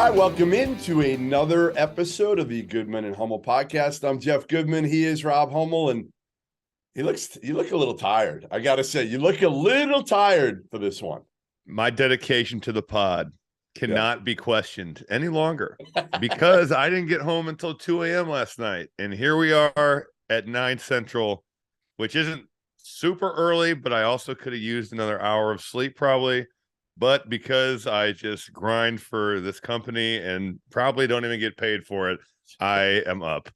Hi, welcome into another episode of the Goodman and Hummel podcast. I'm Jeff Goodman. He is Rob Hummel, and you look a little tired. I gotta say, you look a little tired for this one. My dedication to the pod cannot be questioned any longer because I didn't get home until 2 a.m. last night. And here we are at 9 Central, which isn't super early, but I also could have used another hour of sleep probably. But because I just grind for this company and probably don't even get paid for it, I am up.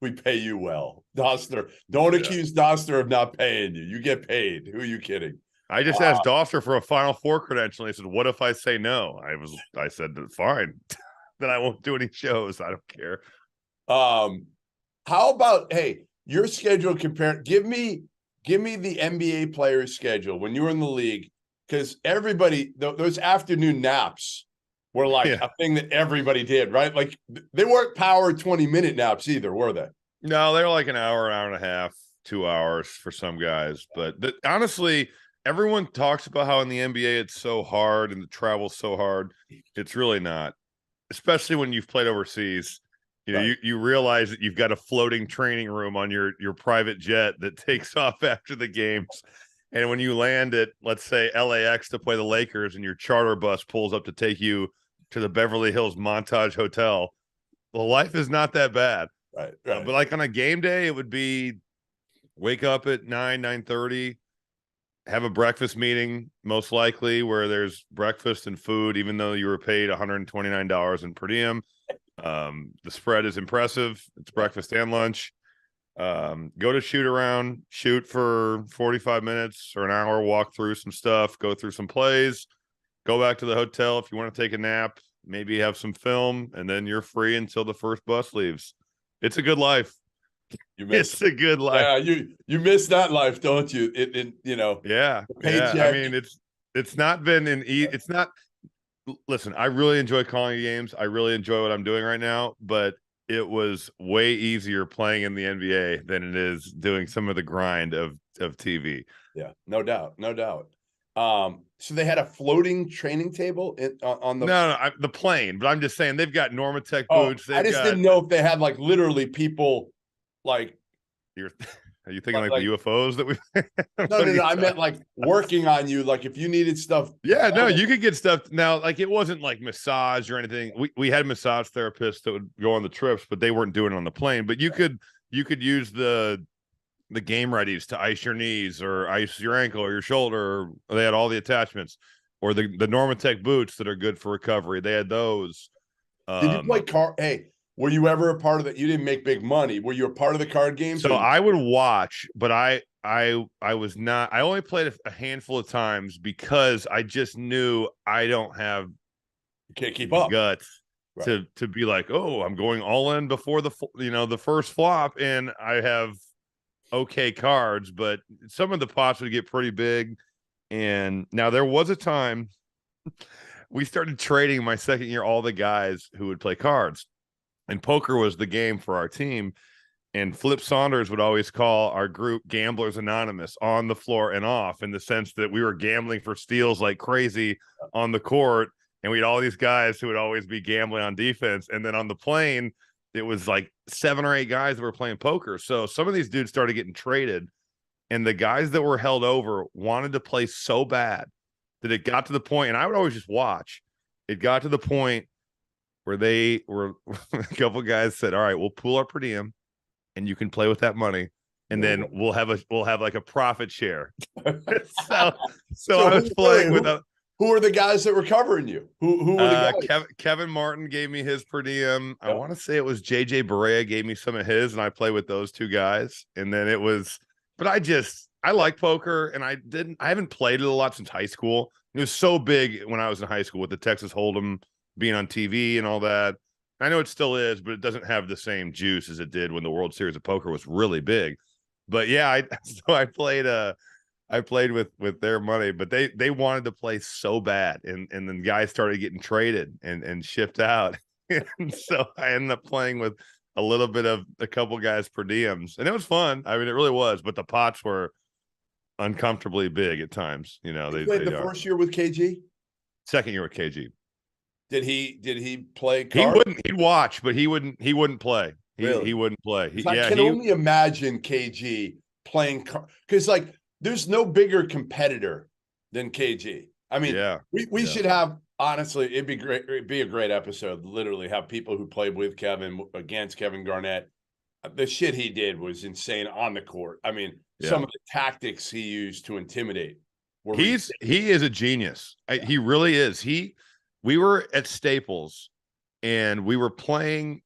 We pay you well. Doster, don't accuse Doster of not paying you. You get paid. Who are you kidding? I just asked Doster for a Final Four credential. And he said, what if I say no? I said, fine. Then I won't do any shows. I don't care. How about, hey, your schedule compared? Give me the NBA players' schedule when you were in the league, because everybody, those afternoon naps were like a thing that everybody did, right? Like they weren't power 20-minute naps either, were they? No, they're like an hour and a half, 2 hours for some guys. But honestly, everyone talks about how in the NBA it's so hard and the travel's so hard. It's really not, especially when you've played overseas. You know, you realize that you've got a floating training room on your private jet that takes off after the games. And when you land at, let's say, LAX to play the Lakers and your charter bus pulls up to take you to the Beverly Hills Montage Hotel, well, life is not that bad. Right. But like on a game day, it would be wake up at 9:30, have a breakfast meeting, most likely, where there's breakfast and food, even though you were paid $129 in per diem. The spread is impressive. It's breakfast and lunch. Go to shoot around, shoot for 45 minutes or an hour, walk through some stuff, go through some plays, go back to the hotel if you want to take a nap, maybe have some film, and then you're free until the first bus leaves. It's a good life. It's a good life. Yeah, you miss that life, don't you? Yeah. I mean, it's not been it's not. Listen, I really enjoy calling games. I really enjoy what I'm doing right now, but it was way easier playing in the NBA than it is doing some of the grind of TV. Yeah, no doubt. So they had a floating training table on the the plane, but I'm just saying they've got Normatec boots. I just didn't know if they had like literally people like. Are you thinking like the UFOs that we? No. I meant like working on you. Like if you needed stuff. Yeah, no, you could get stuff now. Like it wasn't like massage or anything. We had massage therapists that would go on the trips, but they weren't doing it on the plane. But you could use the game readies to ice your knees or ice your ankle or your shoulder. They had all the attachments, or the Normatec boots that are good for recovery. They had those. Did you play card? Hey, were you ever a part of it? You didn't make big money. Were you a part of the card games? So I would watch, but I was not. I only played a handful of times because I just knew I don't have. You can't keep up guts to be like, oh, I'm going all in before the first flop, and I have okay cards, but some of the pots would get pretty big. And now there was a time we started trading my second year, all the guys who would play cards. And poker was the game for our team. And Flip Saunders would always call our group Gamblers Anonymous on the floor and off, in the sense that we were gambling for steals like crazy on the court. And we had all these guys who would always be gambling on defense. And then on the plane, it was like 7 or 8 guys that were playing poker. So some of these dudes started getting traded. And the guys that were held over wanted to play so bad that it got to the point, and I would always just watch. It got to the point where they were a couple of guys said, all right, we'll pool our per diem and you can play with that money. And then we'll have like a profit share. so I was playing with who are the guys that were covering you? Who were the guys? Kevin Martin gave me his per diem. I want to say it was JJ Barea gave me some of his, and I played with those 2 guys. And then it was, but I like poker, and I haven't played it a lot since high school. It was so big when I was in high school with the Texas Hold'em being on TV and all that. I know it still is, but it doesn't have the same juice as it did when the World Series of Poker was really big. But yeah, I played with their money, but they wanted to play so bad, and then guys started getting traded and shipped out. And so I ended up playing with a little bit of a couple guys per diems, and it was fun. I mean, it really was, but the pots were uncomfortably big at times. You know, they played the first year with KG, second year with KG. Did he play He cards? wouldn't. He'd watch, but he wouldn't play. He Really? wouldn't play. I can only imagine KG playing because like there's no bigger competitor than KG. I mean, yeah. we should have honestly, it'd be great. It'd be a great episode. Literally, have people who played with Kevin against Kevin Garnett. The shit he did was insane on the court. I mean, some of the tactics he used to intimidate were He is a genius. He really is. We were at Staples and we were playing,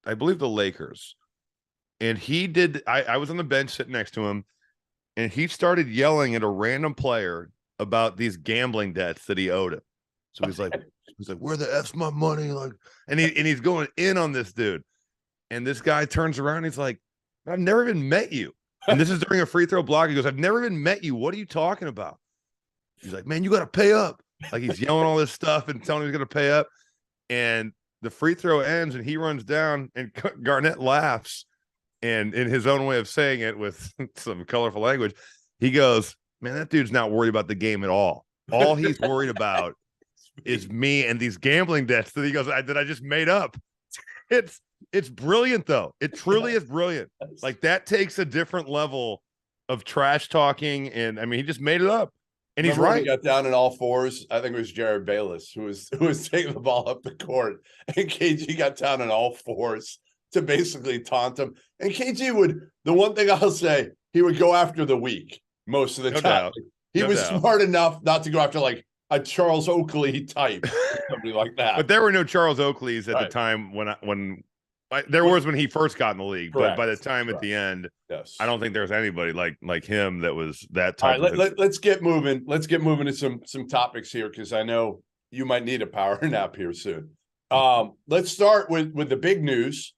I believe, the Lakers. And I was on the bench sitting next to him, and he started yelling at a random player about these gambling debts that he owed him. So he's like, where the F's my money? Like, and he's going in on this dude. And this guy turns around and he's like, I've never even met you. And this is during a free throw block. He goes, I've never even met you. What are you talking about? He's like, man, you got to pay up. Like he's yelling all this stuff and telling him he's going to pay up. And the free throw ends and he runs down and Garnett laughs. And in his own way of saying it with some colorful language, he goes, man, that dude's not worried about the game at all. All he's worried about is me and these gambling debts that he goes, that I just made up. It's brilliant, though. It truly is brilliant. Like that takes a different level of trash talking. And I mean, he just made it up. And he's right. He got down in all fours. I think it was Jared Bayless who was taking the ball up the court, and KG got down in all fours to basically taunt him. And KG the one thing I'll say, he would go after the weak most of the time. He was smart enough not to go after like a Charles Oakley type, somebody like that. But there were no Charles Oakleys at the time when there was when he first got in the league. Correct. But by the time at the end, I don't think there was anybody like him that was that type. All right, let's get moving. Let's get moving to some topics here because I know you might need a power nap here soon. Let's start with the big news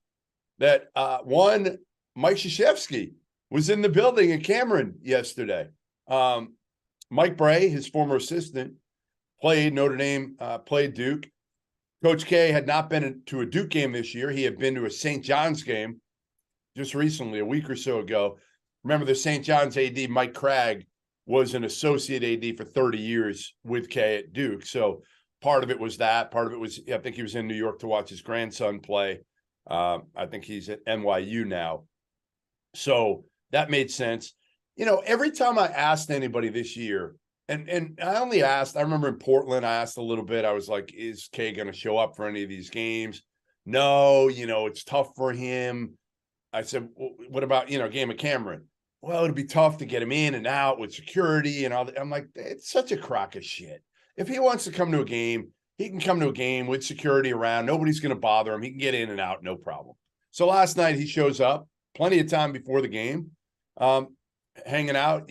that Mike Krzyzewski was in the building in Cameron yesterday. Mike Bray, his former assistant, played Notre Dame, played Duke. Coach K had not been to a Duke game this year. He had been to a St. John's game just recently, a week or so ago. Remember the St. John's AD, Mike Cragg, was an associate AD for 30 years with K at Duke. So part of it was that. Part of it was, I think he was in New York to watch his grandson play. I think he's at NYU now. So that made sense. You know, every time I asked anybody this year, and I only asked, I remember in Portland, I asked a little bit. I was like, is K going to show up for any of these games? No, it's tough for him. I said, well, what about, game of Cameron? Well, it'd be tough to get him in and out with security and all that. I'm like, it's such a crock of shit. If he wants to come to a game, he can come to a game with security around. Nobody's going to bother him. He can get in and out, no problem. So last night he shows up, plenty of time before the game, hanging out,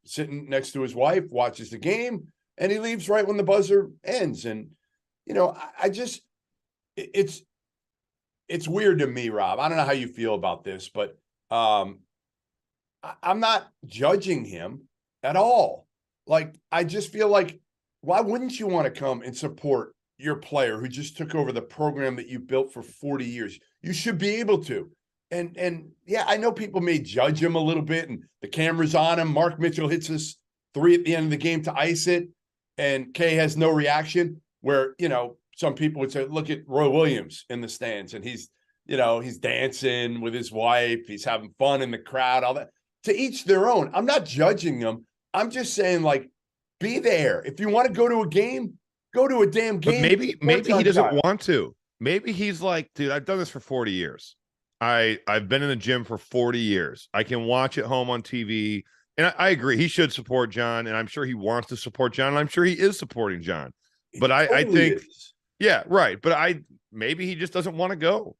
sitting next to his wife, watches the game, and he leaves right when the buzzer ends. And, it's weird to me, Rob. I don't know how you feel about this, but I'm not judging him at all. Like, I just feel like, why wouldn't you want to come and support your player who just took over the program that you built for 40 years? You should be able to. And yeah, I know people may judge him a little bit, and the camera's on him. Mark Mitchell hits his 3 at the end of the game to ice it, and K has no reaction. Where, some people would say, look at Roy Williams in the stands, and he's dancing with his wife. He's having fun in the crowd, all that. To each their own. I'm not judging them. I'm just saying, like, be there. If you want to go to a game, go to a damn game. But maybe he doesn't want to. Maybe he's like, dude, I've done this for 40 years. I've been in the gym for 40 years. I can watch at home on TV. And I agree. He should support John. And I'm sure he wants to support John. And I'm sure he is supporting John. But I think, yeah, right. But maybe he just doesn't want to go.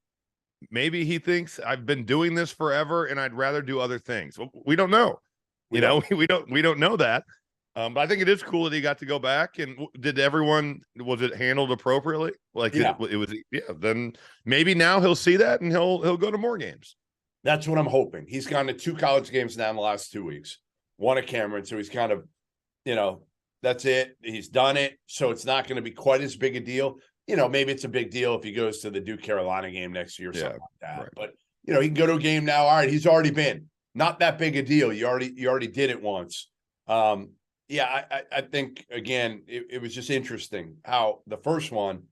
Maybe he thinks I've been doing this forever and I'd rather do other things. We don't know. We don't know that. But I think it is cool that he got to go back. And was it handled appropriately? Like, yeah. It was, yeah. Then maybe now he'll see that and he'll go to more games. That's what I'm hoping. He's gone to 2 college games now in the last 2 weeks. 1 at Cameron. So he's kind of, that's it. He's done it. So it's not going to be quite as big a deal. Maybe it's a big deal if he goes to the Duke Carolina game next year or something like that. Right. But, he can go to a game now. All right. He's already been. Not that big a deal. You already did it once. Yeah, I think again, it was just interesting how the first one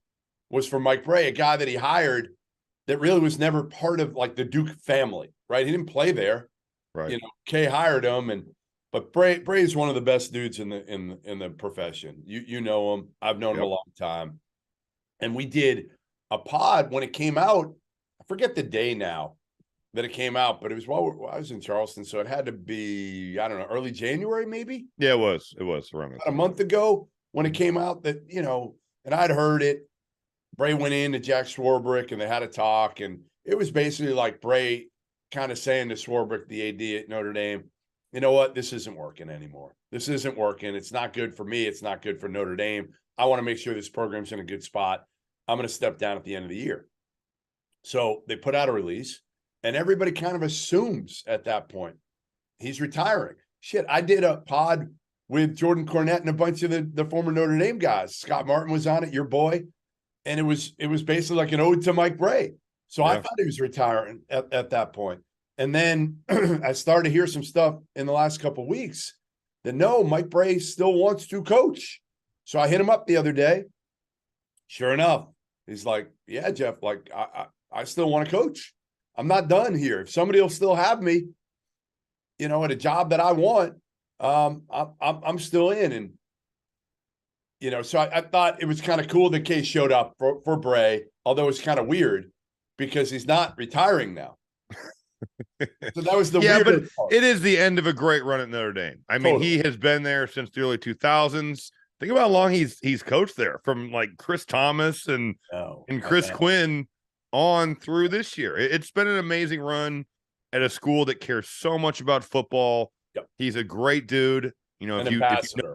was for Mike Bray, a guy that he hired that really was never part of like the Duke family, right? He didn't play there. Right. You know, Kay hired him, but Bray is one of the best dudes in the profession. You know him. I've known him a long time. And we did a pod when it came out. I forget the day now that it came out, but it was while I was in Charleston, so it had to be, I don't know, early January maybe. Yeah, it was around about a month ago when it came out that, you know, and I'd heard it. Bray went in to Jack Swarbrick and they had a talk, and it was basically like Bray kind of saying to Swarbrick, the AD at Notre Dame, you know what, this isn't working anymore. This isn't working. It's not good for me. It's not good for Notre Dame. I want to make sure this program's in a good spot. I'm going to step down at the end of the year. So they put out a release, and everybody kind of assumes at that point he's retiring. Shit, I did a pod with Jordan Cornette and a bunch of the former Notre Dame guys. Scott Martin was on it, your boy. And it was basically like an ode to Mike Bray. So I thought he was retiring at that point. And then I started to hear some stuff in the last couple of weeks that no, Mike Bray still wants to coach. So I hit him up the other day. Sure enough, he's like, yeah, Jeff, like I still want to coach. I'm not done here. If somebody will still have me, you know, at a job that I want, I'm still in. And you know, so I thought it was kind of cool that Case showed up for Bray, although it's kind of weird because he's not retiring now. So that was the but part. It is the end of a great run at Notre Dame. I mean, he has been there since the early 2000s. Think about how long he's coached there, from like Chris Thomas and Chris Quinn on through this year. It's been an amazing run at a school that cares so much about football. Yep. He's a great dude. You know, An if you ambassador.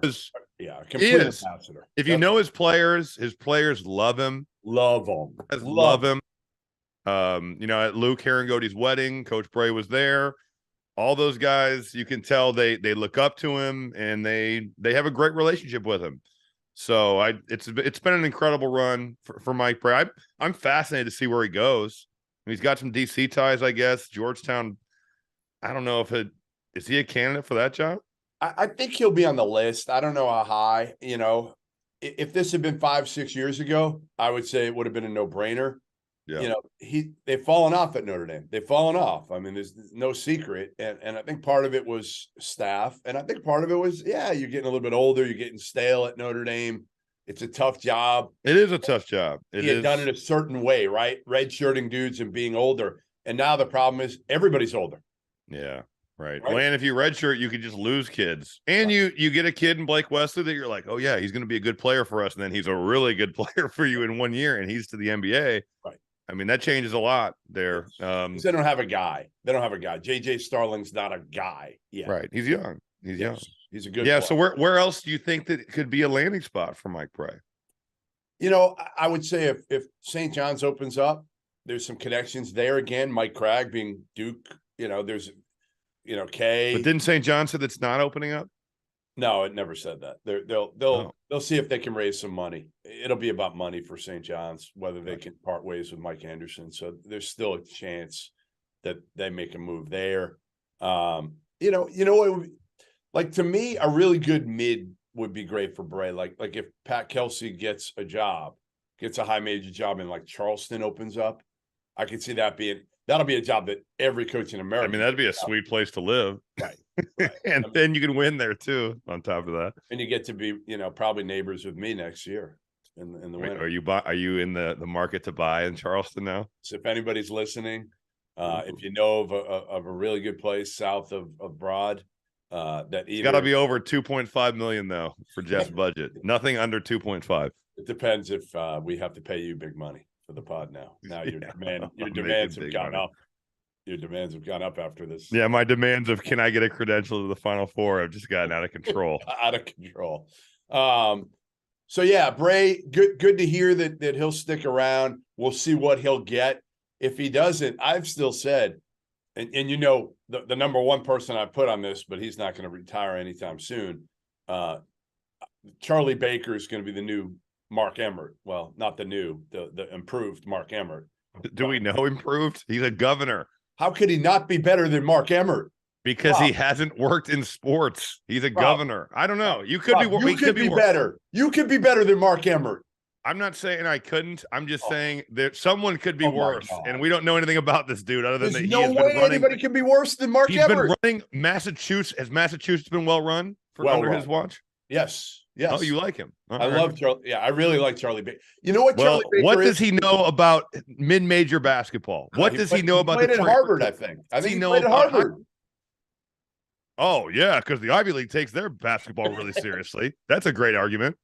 complete ambassador. If you know his players love him. Love him. Love him. You know, at Luke Herringoti's wedding, Coach Bray was there. All those guys, you can tell they look up to him and they have a great relationship with him. So it's been an incredible run for Mike Bray. I'm fascinated to see where he goes. He's got some DC ties, I guess. Georgetown, I don't know if is he a candidate for that job? I think he'll be on the list. I don't know how high. You know, if this had been 5-6 years ago, I would say it would have been a no-brainer. Yeah. You know, they've fallen off at Notre Dame. They've fallen off. I mean, there's no secret. And I think part of it was staff. And I think part of it was, you're getting a little bit older. You're getting stale at Notre Dame. It's a tough job. It is a tough job. He had done it a certain way, right? Red-shirting dudes and being older. And now the problem is everybody's older. Yeah. Right. Well, and if you redshirt, you could just lose kids. And you get a kid in Blake Wesley that you're like, oh, yeah, he's going to be a good player for us. And then he's a really good player for you in 1 year, and he's to the NBA. Right. I mean, that changes a lot there. They don't have a guy. JJ Starling's not a guy yet. Right. He's young. He's young. He's a good player. player. So where else do you think that it could be a landing spot for Mike Bray? You know, I would say if St. John's opens up, there's some connections there again. Mike Cragg being Duke, you know, there's – you know, Kay. But didn't St. John say that's not opening up? No, it never said that. They'll see if they can raise some money. It'll be about money for St. John's, whether they can part ways with Mike Anderson. So there's still a chance that they make a move there. You know, it would be, like, to me, a really good mid would be great for Bray. Like if Pat Kelsey gets a high major job and like Charleston opens up, I could see that'll be a job that every coach in America. I mean, that'd be a sweet place to live. Right. And then you can win there too, on top of that. And you get to be, you know, probably neighbors with me next year in the winter. Are you in the market to buy in Charleston now? So if anybody's listening, if you know of a really good place south of Broad, it's got to be over 2.5 million though for Jeff's budget. Nothing under 2.5. It depends if we have to pay you big money for the pod now. Now your demands have gone up. Your demands have gone up after this. Yeah, my demands of can I get a credential to the Final Four have just gotten out of control. Out of control. So yeah, Bray, good to hear that he'll stick around. We'll see what he'll get. If he doesn't, I've still said, and you know, the number one person I put on this, but he's not going to retire anytime soon. Charlie Baker is going to be the new Mark Emmert. Well, not the new, the improved Mark Emmert. Do we know improved? He's a governor. How could he not be better than Mark Emmert? Because Rob, he hasn't worked in sports. He's a Rob, governor. I don't know. You could Rob, be. you He could be worse. better. You could be better than Mark Emmert. I'm not saying I couldn't. I'm just Oh, saying that someone could be oh my worse, and God. we don't know anything about this dude other than There's that he no has been way running. anybody can be worse than Mark He's been Emmert. running Massachusetts. Has Massachusetts been well run Well under run. his watch? Yes. Yes. Oh, you like him? I love Charlie. Yeah, I really like Charlie Baker. You know what Well, Charlie Baker what is? does he know about mid-major basketball? What does he know he about played the at Harvard, I think. I think he played at Harvard. Oh, yeah, because the Ivy League takes their basketball really seriously. That's a great argument.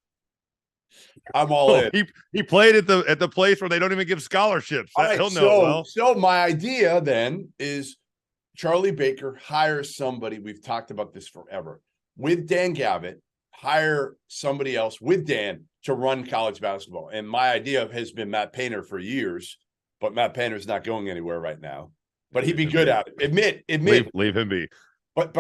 I'm all in. He played at the place where they don't even give scholarships. Right, He'll know it well. So my idea then is Charlie Baker hires somebody. We've talked about this forever. With Dan Gavitt, hire somebody else with Dan to run college basketball. And my idea has been Matt Painter for years, but Matt Painter's not going anywhere right now. But he'd be good at it. Admit. Leave him be. But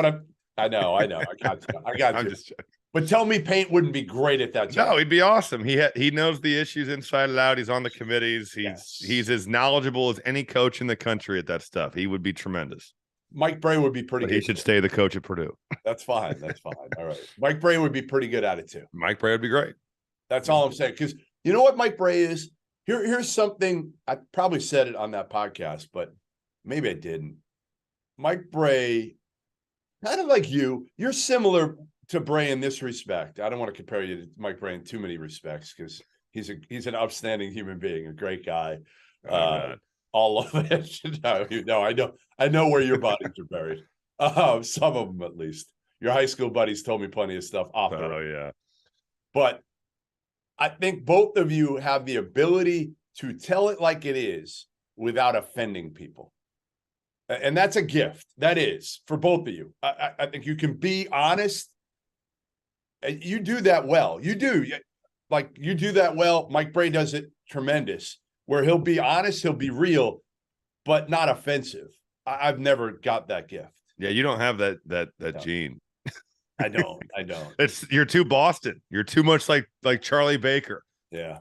I know. I got you. I'm just joking. But tell me Paint wouldn't be great at that job. No, he'd be awesome. He knows the issues inside and out. He's on the committees. He's as knowledgeable as any coach in the country at that stuff. He would be tremendous. Mike Bray would be pretty good. He should stay the coach at Purdue. That's fine. All right. Mike Bray would be pretty good at it too. Mike Bray would be great. That's all I'm saying. Because you know what Mike Bray is? Here's something. I probably said it on that podcast, but maybe I didn't. Mike Bray, kind of like you're similar to Bray in this respect. I don't want to compare you to Mike Bray in too many respects because he's an upstanding human being, a great guy. All of it. No, I know where your bodies are buried. Some of them at least. Your high school buddies told me plenty of stuff off the road. Yeah. But I think both of you have the ability to tell it like it is without offending people. And that's a gift. That is for both of you. I think you can be honest. You do that well. You do. You do that well. Mike Bray does it tremendous, where he'll be honest, he'll be real, but not offensive. I've never got that gift. Yeah, you don't have that no. Gene. I don't. You're too Boston. You're too much like Charlie Baker. Yeah.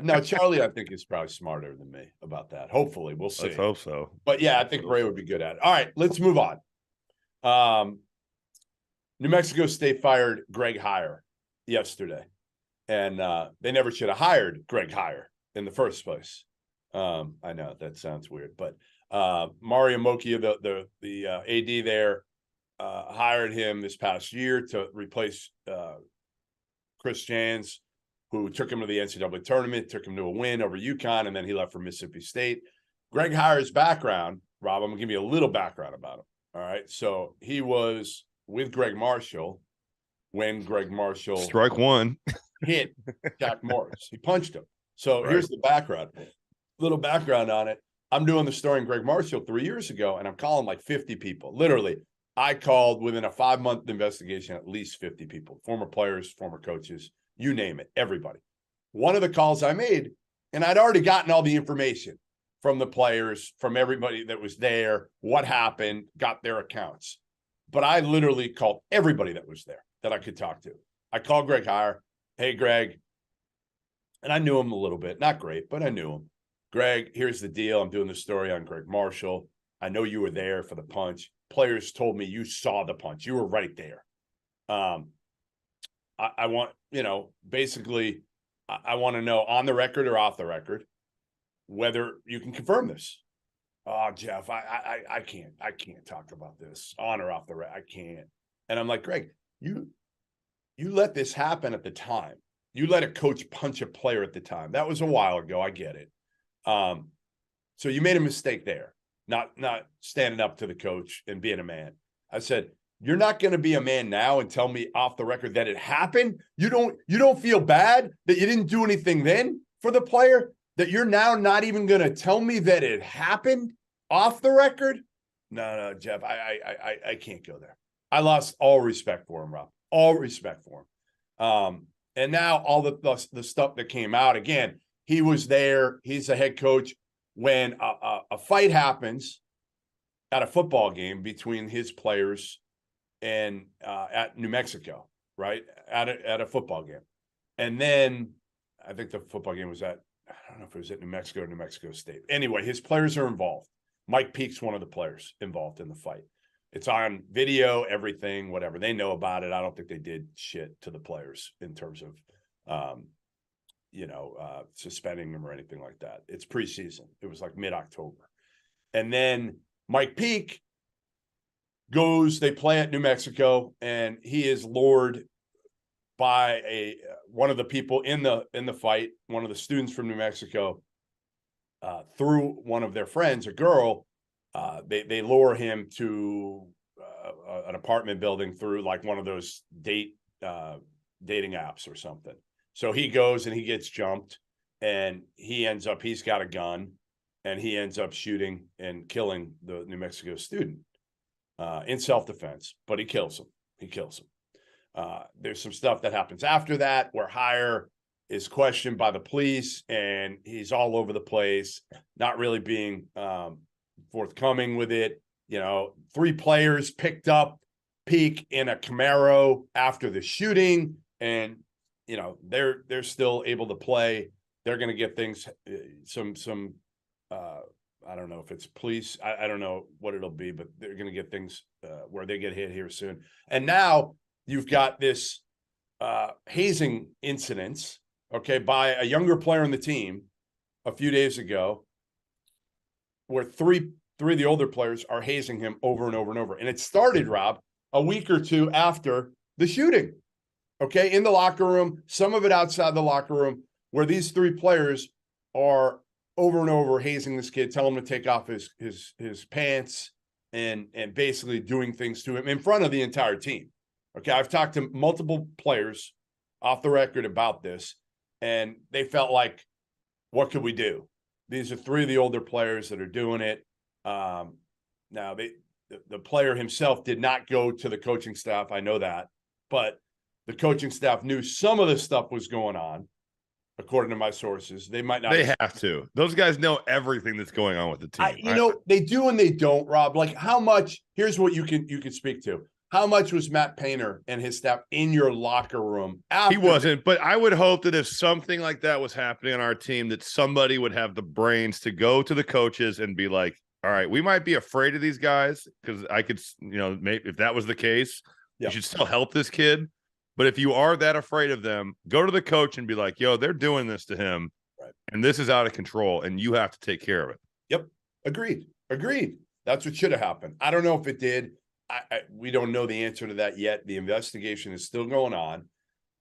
No, Charlie, I think is probably smarter than me about that. Hopefully, we'll see. Let's hope so. But yeah, I think Bray would be good at it. All right, let's move on. New Mexico State fired Greg Heyer yesterday, and they never should have hired Greg Heyer in the first place. I know that sounds weird, but Mario Mocchia, the AD there, hired him this past year to replace Chris Jans, who took him to the NCAA tournament, took him to a win over UConn, and then he left for Mississippi State. Greg Heyer's background, Rob, I'm going to give you a little background about him. All right. So he was with Greg Marshall when Greg Marshall strike one hit Jack Morris. He punched him. So Here's the background. Little background on it. I'm doing the story in Greg Marshall 3 years ago, and I'm calling like 50 people. Literally, I called within a 5-month investigation at least 50 people, former players, former coaches, you name it, everybody. One of the calls I made, and I'd already gotten all the information from the players, from everybody that was there, what happened, got their accounts. But I literally called everybody that was there that I could talk to. I called Greg Heyer. Hey, Greg. And I knew him a little bit. Not great, but I knew him. Greg, here's the deal. I'm doing the story on Greg Marshall. I know you were there for the punch. Players told me you saw the punch. You were right there. I want, basically, I want to know on the record or off the record whether you can confirm this. Oh, Jeff, I can't talk about this on or off the record. I can't. And I'm like, Greg, you let this happen at the time. You let a coach punch a player at the time. That was a while ago. I get it. So you made a mistake there, not standing up to the coach and being a man. I said, you're not going to be a man now and tell me off the record that it happened. You don't feel bad that you didn't do anything then for the player, that you're now not even going to tell me that it happened off the record? No, Jeff, I can't go there. I lost all respect for him, Rob, all respect for him. And now all the stuff that came out, again, he was there. He's a head coach. When a fight happens at a football game between his players and at New Mexico, right? At a football game. And then I think the football game was I don't know if it was at New Mexico or New Mexico State. Anyway, his players are involved. Mike Peake's one of the players involved in the fight. It's on video, everything, whatever. They know about it. I don't think they did shit to the players in terms of, suspending them or anything like that. It's preseason. It was like mid-October. And then Mike Peake goes, they play at New Mexico, and he is lured by one of the people in the fight, one of the students from New Mexico, through one of their friends, a girl. They lure him to an apartment building through like one of those dating apps or something. So he goes and he gets jumped, and he's got a gun, and he ends up shooting and killing the New Mexico student in self-defense, but he kills him. There's some stuff that happens after that where Hire is questioned by the police, and he's all over the place, not really being forthcoming with it. 3 players picked up Peake in a Camaro after the shooting, and they're still able to play. They're going to get things, I don't know if it's police. I don't know what it'll be, but they're going to get things where they get hit here soon. And now you've got this hazing incidents, okay, by a younger player on the team a few days ago, where three of the older players are hazing him over and over and over. And it started, Rob, a week or two after the shooting, okay, in the locker room, some of it outside the locker room, where these 3 players are over and over hazing this kid, telling him to take off his pants, and basically doing things to him in front of the entire team. Okay, I've talked to multiple players off the record about this, and they felt like, what could we do? These are 3 of the older players that are doing it. Now, the player himself did not go to the coaching staff. I know that, but the coaching staff knew some of this stuff was going on. According to my sources, they might not. They have to. Those guys know everything that's going on with the team. They do and they don't, Rob. Like, how much? Here's what you can speak to. How much was Matt Painter and his staff in your locker room? He wasn't, but I would hope that if something like that was happening on our team, that somebody would have the brains to go to the coaches and be like, all right, we might be afraid of these guys, because I could, maybe if that was the case, you should still help this kid. But if you are that afraid of them, go to the coach and be like, yo, they're doing this to him, right, and this is out of control, and you have to take care of it. Yep. Agreed. That's what should have happened. I don't know if it did. We don't know the answer to that yet. The investigation is still going on.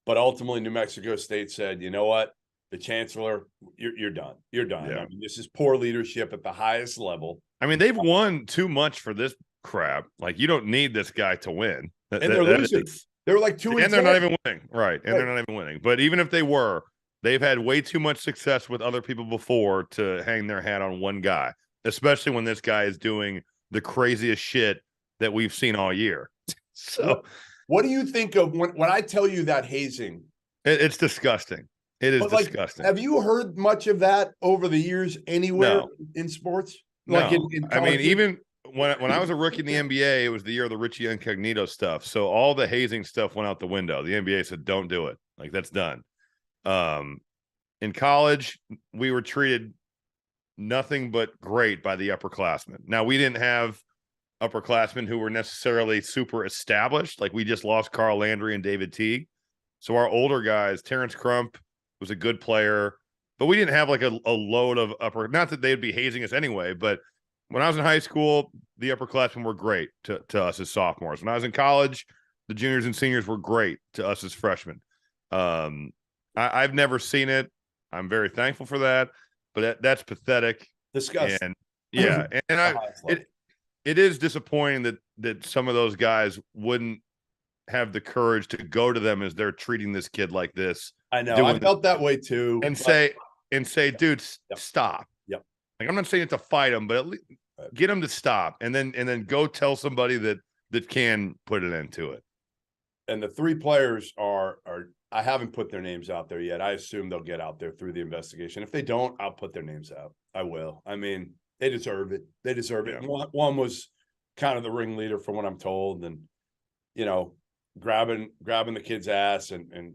But ultimately, New Mexico State said, you know what? The chancellor, you're done. You're done. Yeah. I mean, this is poor leadership at the highest level. I mean, they've won too much for this crap. Like, you don't need this guy to win. And they're losing. They're like 2 and they're not even winning. Right. And they're not even winning. But even if they were, they've had way too much success with other people before to hang their hat on one guy, especially when this guy is doing the craziest shit that we've seen all year. So what do you think of when I tell you that hazing? It's disgusting. It is disgusting. Have you heard much of that over the years anywhere in sports? Like I mean, even when I was a rookie in the NBA, it was the year of the Richie Incognito stuff. So all the hazing stuff went out the window. The NBA said, don't do it. Like, that's done. In college, we were treated nothing but great by the upperclassmen. Now, we didn't have upperclassmen who were necessarily super established. Like, we just lost Carl Landry and David Teague. So our older guys, Terrence Crump was a good player, but we didn't have like a load of not that they'd be hazing us anyway, but when I was in high school, the upperclassmen were great to us as sophomores. When I was in college, the juniors and seniors were great to us as freshmen. I've never seen it. I'm very thankful for that, but that's pathetic. Disgusting. And yeah, and it is disappointing that some of those guys wouldn't have the courage to go to them as they're treating this kid like this. I know. I felt that way too. And say, dude, stop. Yep. Like, I'm not saying to fight him, but at least get him to stop, and then go tell somebody that can put an end to it. And the 3 players are I haven't put their names out there yet. I assume they'll get out there through the investigation. If they don't, I'll put their names out. I will. I mean, they deserve it. They deserve it. One was kind of the ringleader from what I'm told, and grabbing the kid's ass and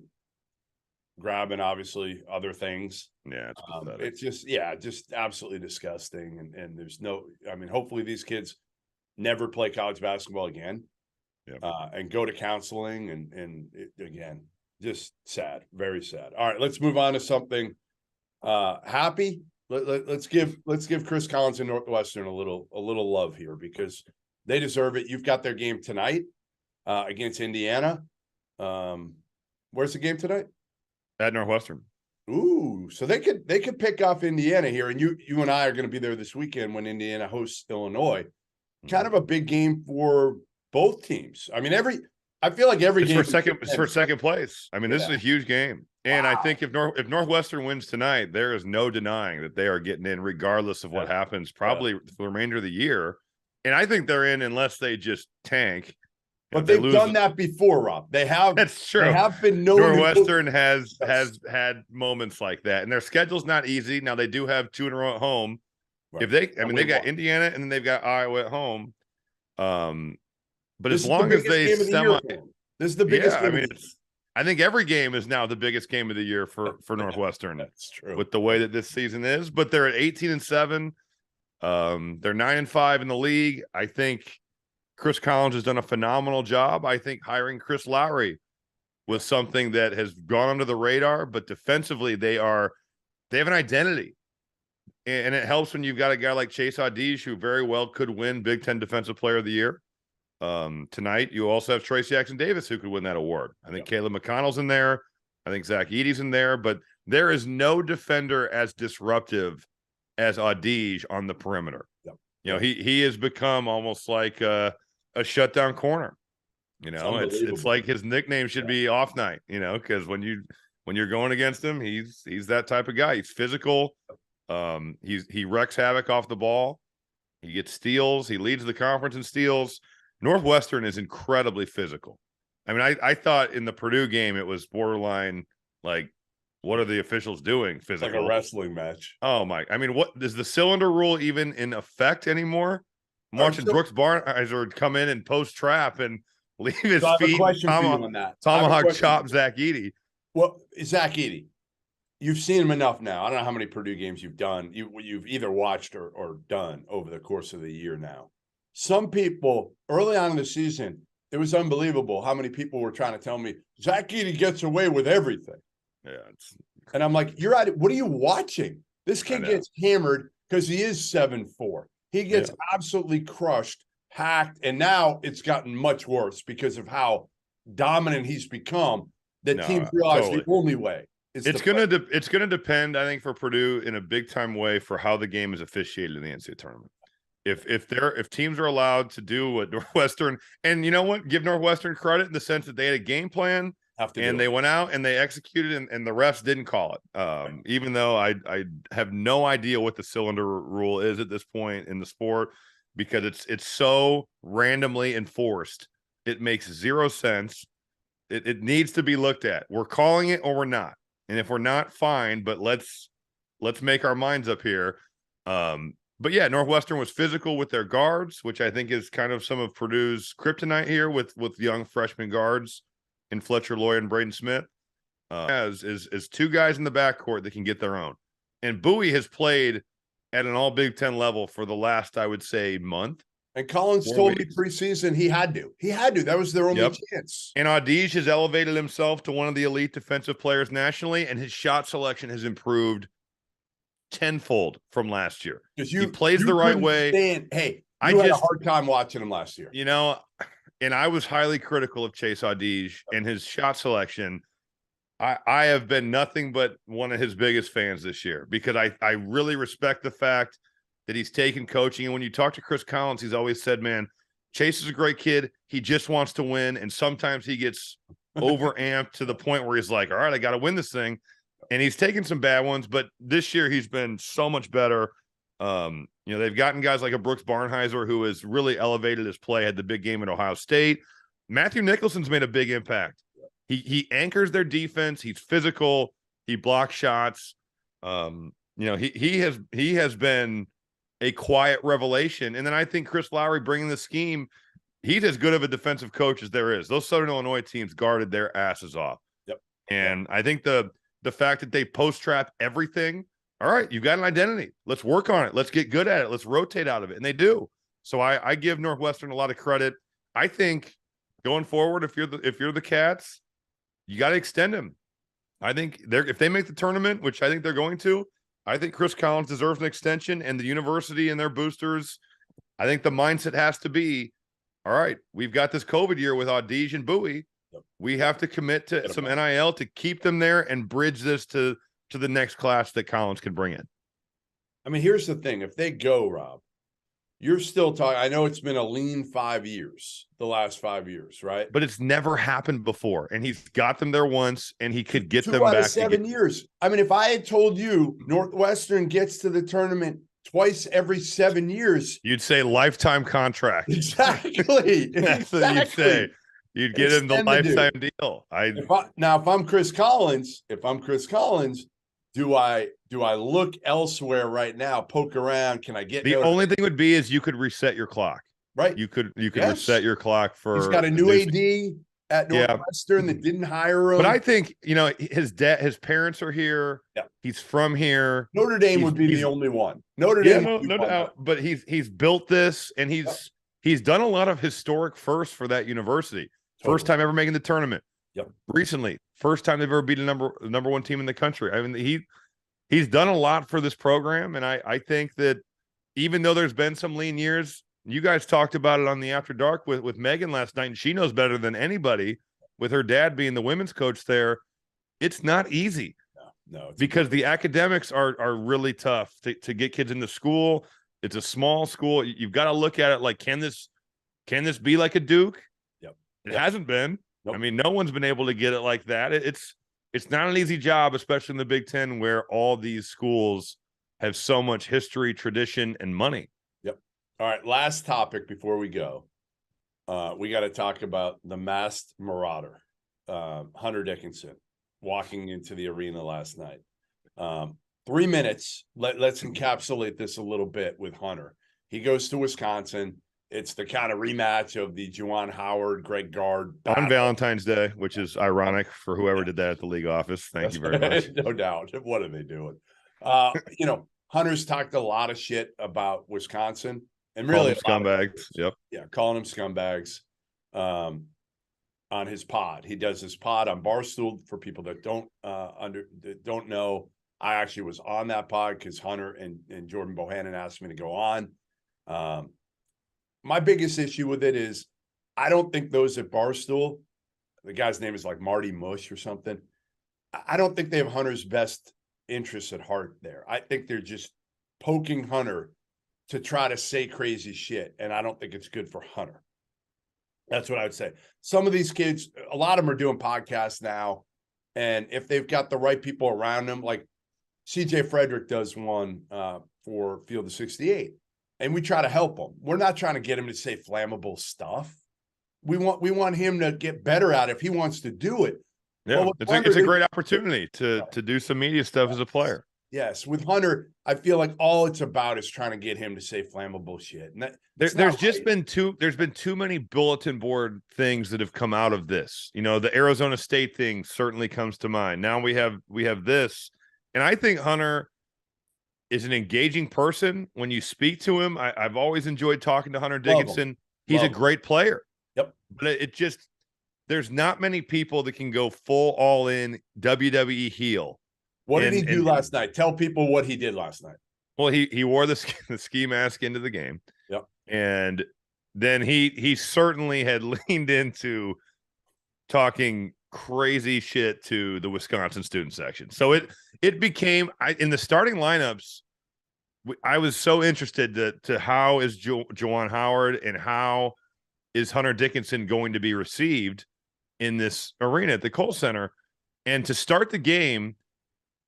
grabbing obviously other things. Yeah, it's just absolutely disgusting. And there's no, I mean, hopefully these kids, never play college basketball again, Yep. and go to counseling, and again, just sad, very sad. All right, let's move on to something happy. Let's give Chris Collins and Northwestern a little love here, because they deserve it. You've got their game tonight against Indiana. Where's the game tonight? At Northwestern. Ooh, so they could pick off Indiana here, and you and I are going to be there this weekend when Indiana hosts Illinois. Kind of a big game for both teams. I mean, I feel like every game it's for second place. I mean, this is a huge game. And I think if Northwestern wins tonight, there is no denying that they are getting in regardless of what happens probably for the remainder of the year. And I think they're in unless they just tank. But they've done that before, Rob. They have. That's true. They have been known. Northwestern has had moments like that, and their schedule's not easy. Now they do have 2 in a row at home. Right. If they, I mean, they've got Indiana and then they've got Iowa at home. But as long as they this is the biggest. Yeah, I mean, I think every game is now the biggest game of the year for Northwestern. That's true. With the way that this season is, but they're at 18-7. They're 9-5 in the league. I think Chris Collins has done a phenomenal job. I think hiring Chris Lowry was something that has gone under the radar, but defensively they have an identity. And it helps when you've got a guy like Chase Audige, who very well could win Big Ten Defensive Player of the Year. Tonight, you also have Trace Jackson-Davis, who could win that award. I think Caleb McConnell's in there. I think Zach Edey's in there, but there is no defender as disruptive as Audige on the perimeter. Yep. You know, he has become almost like a shutdown corner. You know, it's like his nickname should be Off Night, you know, because when you're going against him, he's that type of guy. He's physical. He wrecks havoc off the ball. He gets steals. He leads the conference in steals. Northwestern is incredibly physical. I mean, I thought in the Purdue game it was borderline like, what are the officials doing physical? Like a wrestling match. Oh my! I mean, what is the cylinder rule even in effect anymore? I'm watching Brooks Barnhizer come in and post trap and leave his feet. Tomahawk chop Zach Edey. Well, Zach Edey, you've seen him enough now. I don't know how many Purdue games you've done. You've either watched or done over the course of the year now. Some people early on in the season, it was unbelievable how many people were trying to tell me Zach Edey gets away with everything. Yeah, and I'm like, what are you watching? This kid gets hammered because he is 7'4". He gets absolutely crushed, hacked, and now it's gotten much worse because of how dominant he's become. That teams realize the only way is it's gonna depend, I think, for Purdue in a big time way for how the game is officiated in the NCAA tournament. If teams are allowed to do what Northwestern, and you know what, give Northwestern credit in the sense that they had a game plan. And they went out and they executed, and the refs didn't call it. Even though I have no idea what the cylinder rule is at this point in the sport, because it's so randomly enforced. It makes zero sense. It needs to be looked at. We're calling it or we're not. And if we're not, fine, but let's make our minds up here. But yeah, Northwestern was physical with their guards, which I think is kind of some of Purdue's kryptonite here with young freshman guards in Fletcher Loyer and Braden Smith. Is 2 guys in the backcourt that can get their own. And Bowie has played at an all Big Ten level for the last, I would say, month. And Collins told me preseason he had to. That was their only chance. And Audige has elevated himself to one of the elite defensive players nationally, and his shot selection has improved tenfold from last year. He plays the right way. I had a hard time watching him last year. You know, and I was highly critical of Chase Audige and his shot selection. I have been nothing but one of his biggest fans this year, because I really respect the fact that he's taken coaching. And when you talk to Chris Collins, he's always said, man, Chase is a great kid. He just wants to win. And sometimes he gets overamped to the point where he's like, all right, I got to win this thing. And he's taken some bad ones, but this year he's been so much better. You know, they've gotten guys like a Brooks Barnhizer, who has really elevated his play, had the big game at Ohio State. Matthew Nicholson's made a big impact. He anchors their defense. He's physical. He blocks shots. You know, he has been a quiet revelation. And then I think Chris Lowry bringing the scheme, he's as good of a defensive coach as there is. Those Southern Illinois teams guarded their asses off. And I think the fact that they post trap everything. All right, you've got an identity. Let's work on it. Let's get good at it. Let's rotate out of it. And they do. So I give Northwestern a lot of credit. I think going forward, if you're the Cats, you got to extend him. I think if they make the tournament, which I think they're going to, I think Chris Collins deserves an extension, and the university and their boosters. I think the mindset has to be, all right, we've got this COVID year with Audige and Bowie. Yep. We have to commit to some NIL to keep them there and bridge this to the next class that Collins can bring in. I mean, here's the thing. If they go, Rob, you're still talking. I know it's been a lean 5 years, the last 5 years, right? But it's never happened before. And he's got them there once, and he could get them Two out back. of 7 years. I mean, if I had told you Northwestern gets to the tournament twice every 7 years, you'd say lifetime contract. Exactly. That's what you'd say. You'd get him the lifetime deal. Now, if I'm Chris Collins, do I look elsewhere right now? Poke around? Can I get the only thing would be is you could reset your clock, right? You could reset your clock for. He's got a new AD at Northwestern that didn't hire him. But I think his parents are here. Yeah. He's from here. Notre Dame would be the only one. Notre Dame, no doubt. But he's built this, and he's done a lot of historic firsts for that university. Totally. First time ever making the tournament. Yep. Recently, first time they've ever beaten number one team in the country. I mean, he's done a lot for this program, and I think that even though there's been some lean years, you guys talked about it on the After Dark with Megan last night, and she knows better than anybody with her dad being the women's coach there. It's not easy. No, because the academics are really tough to get kids into school. It's a small school. You've got to look at it like, can this be like a Duke? Yep. It hasn't been. Nope. I mean, no one's been able to get it like that. It's not an easy job, especially in the Big Ten, where all these schools have so much history, tradition, and money. Yep. All right. Last topic before we go. We got to talk about the masked marauder, Hunter Dickinson, walking into the arena last night. 3 minutes. Let's encapsulate this a little bit with Hunter. He goes to Wisconsin. It's the kind of rematch of the Juwan Howard, Greg Gard battle. On Valentine's Day, which is ironic for whoever did that at the league office. Thank you very much. No doubt. What are they doing? Hunter's talked a lot of shit about Wisconsin and really scumbags. Yep. Yeah, calling them scumbags on his pod. He does his pod on Barstool. For people that don't know, I actually was on that pod because Hunter and Jordan Bohannon asked me to go on. My biggest issue with it is I don't think those at Barstool, the guy's name is like Marty Mush or something. I don't think they have Hunter's best interests at heart there. I think they're just poking Hunter to try to say crazy shit. And I don't think it's good for Hunter. That's what I would say. Some of these kids, a lot of them are doing podcasts now. And if they've got the right people around them, like CJ Frederick does one for Field of 68. And we try to help him. We're not trying to get him to say flammable stuff. We want him to get better at it if he wants to do it. Yeah, well, it's a great opportunity to do some media stuff as a player. Yes, with Hunter, I feel like all it's about is trying to get him to say flammable shit. And there's been too many bulletin board things that have come out of this. The Arizona State thing certainly comes to mind. Now we have this, and I think Hunter is an engaging person. When you speak to him, I've always enjoyed talking to Hunter Dickinson. He's a great player. Yep. But there's not many people that can go full all in WWE heel. What did he do last night? Tell people what he did last night. Well, he wore the ski mask into the game. Yep. And then he certainly had leaned into talking crazy shit to the Wisconsin student section. So it became in the starting lineups. I was so interested to how is Juwan Howard and how is Hunter Dickinson going to be received in this arena at the Kohl Center. And to start the game,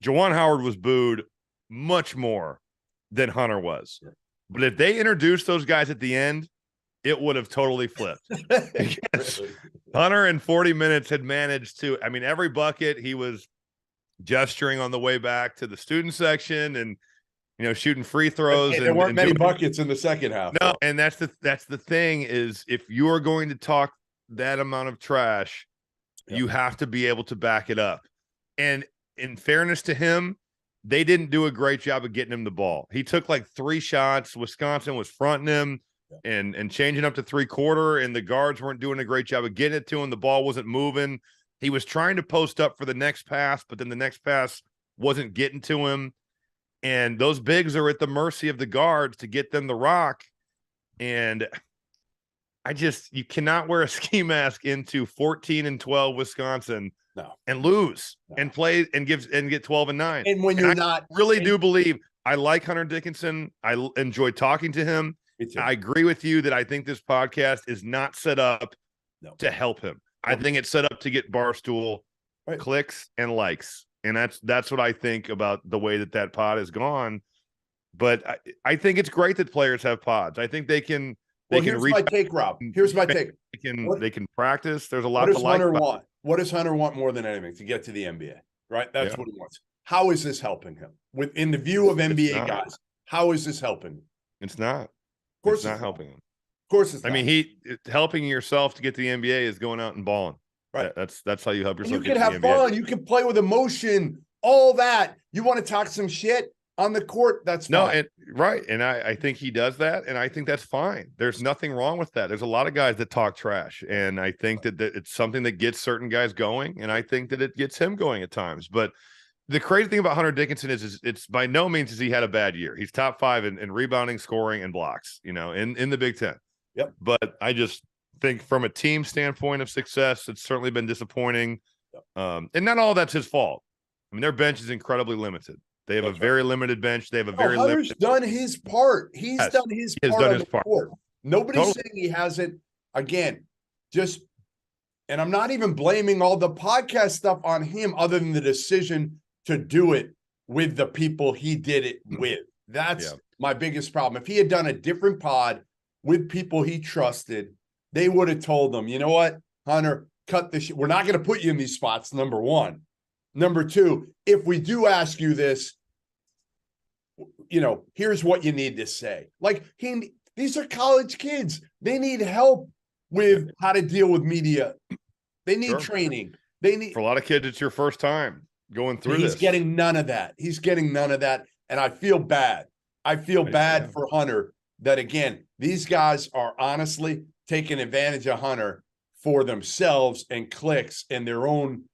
Juwan Howard was booed much more than Hunter was. Sure. But if they introduced those guys at the end, it would have totally flipped. Hunter in 40 minutes had managed to, every bucket he was gesturing on the way back to the student section and, shooting free throws. There weren't many buckets in the second half. No, and that's the thing is if you are going to talk that amount of trash, you have to be able to back it up. And in fairness to him, they didn't do a great job of getting him the ball. He took like 3 shots. Wisconsin was fronting him. and changing up to 3/4, and the guards weren't doing a great job of getting it to him. The ball wasn't moving. He was trying to post up for the next pass, but then the next pass wasn't getting to him. And those bigs are at the mercy of the guards to get them the rock. And you cannot wear a ski mask into 14-12 Wisconsin and lose and play and get 12-9. And when you're do believe I like Hunter Dickinson. I enjoy talking to him. I agree with you that I think this podcast is not set up to help him. I think it's set up to get Barstool clicks and likes. And that's what I think about the way that pod has gone. But I think it's great that players have pods. I think they can. Here's my take, Rob. Here's my take. They can practice. There's a lot to like. What does Hunter want more than anything? To get to the NBA, right? That's what he wants. How is this helping him? In the view of NBA guys, how is this helping him? It's not. Of course, it's not helping him. Of course, it's not. I mean, helping yourself to get to the NBA is going out and balling. Right. That's how you help yourself. And you can have fun. You can play with emotion. All that. You want to talk some shit on the court? That's fine. And I think he does that, and I think that's fine. There's nothing wrong with that. There's a lot of guys that talk trash, and I think that it's something that gets certain guys going, and I think that it gets him going at times. But the crazy thing about Hunter Dickinson is it's by no means has he had a bad year. He's top 5 in rebounding, scoring, and blocks, in the Big Ten. Yep. But I just think from a team standpoint of success, it's certainly been disappointing. Yep. And not all that's his fault. I mean, their bench is incredibly limited. They have a very limited bench. They have a very Hunter's limited. done his part. He's done his part on the court. Nobody's saying he hasn't. Again, and I'm not even blaming all the podcast stuff on him other than the decision to do it with the people he did it with. That's my biggest problem. If he had done a different pod with people he trusted, they would have told him, you know what, Hunter, cut this shit. We're not going to put you in these spots, number one. Number two, if we do ask you this, here's what you need to say. Like, these are college kids. They need help with how to deal with media. They need training. For a lot of kids, it's your first time going through this. He's getting none of that. And I feel bad. I feel bad for Hunter that, again, these guys are honestly taking advantage of Hunter for themselves and clicks and their own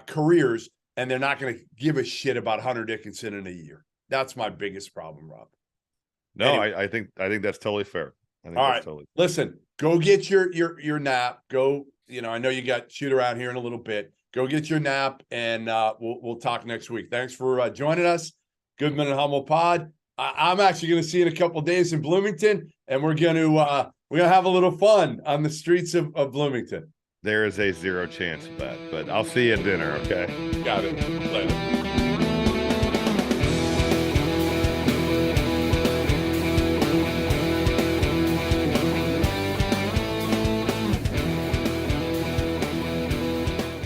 careers. And they're not going to give a shit about Hunter Dickinson in a year. That's my biggest problem, Rob. No, anyway. I think that's totally fair. All right. Listen, go get your nap. Go, I know you got shoot around here in a little bit. Go get your nap, and we'll talk next week. Thanks for joining us. Goodman and Hummel pod. I'm actually going to see you in a couple of days in Bloomington, and we're going to have a little fun on the streets of Bloomington. There is a 0 chance of that, but I'll see you at dinner, okay? Got it. Later.